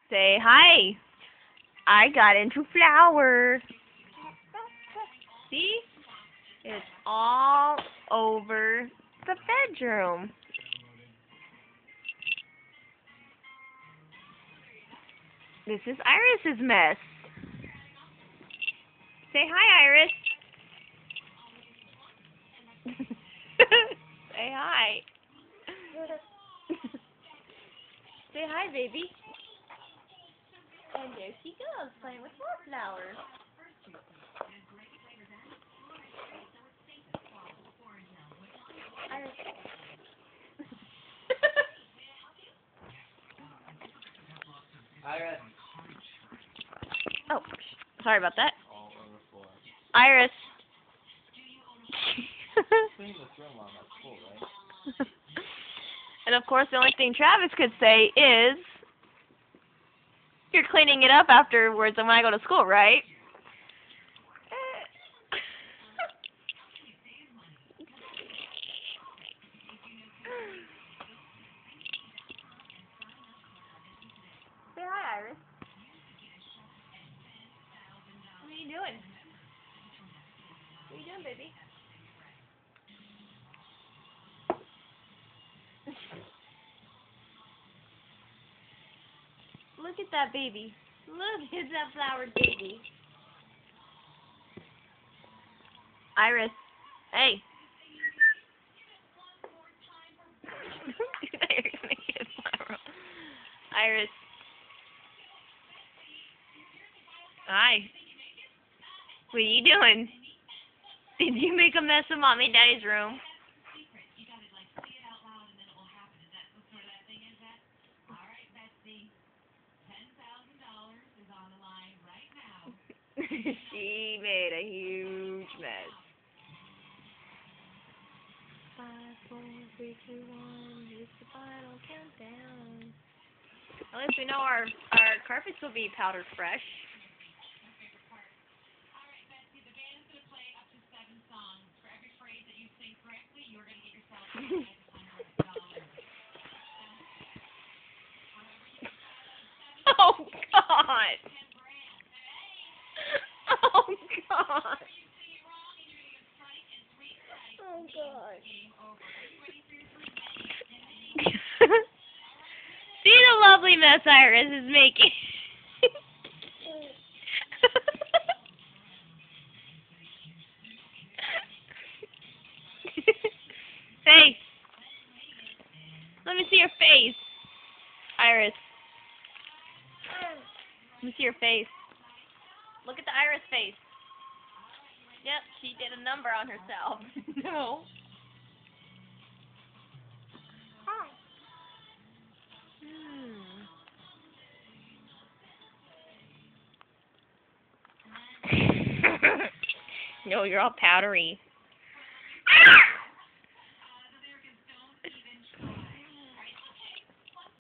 Say hi. I got into flower. See? It's all over the bedroom. This is Iris's mess. Say hi, Iris. Say hi. Say hi, baby. And there she goes, playing with more flowers. Iris. Iris. Oh, sorry about that. Iris. Clean this room on that's cool, right? And of course, the only thing Travis could say is, "You're cleaning it up afterwards when I go to school, right?" Say hi, Iris. What are you doing? What are you doing, baby? Look at that baby. Look at that flowered baby. Iris. Hey. You're gonna get flower. Iris. Hi. What are you doing? Did you make a mess of Mommy and Daddy's room? She made a huge mess. 5, 4, 3, 2, 1. It's the final countdown. At least we know our carpets will be powder fresh. Oh God! Oh God! Oh God! See the lovely mess Iris is making. Hey, let me see your face, Iris. Let me see your face. Look at the Iris face. Yep, she did a number on herself. No. No, you're all powdery.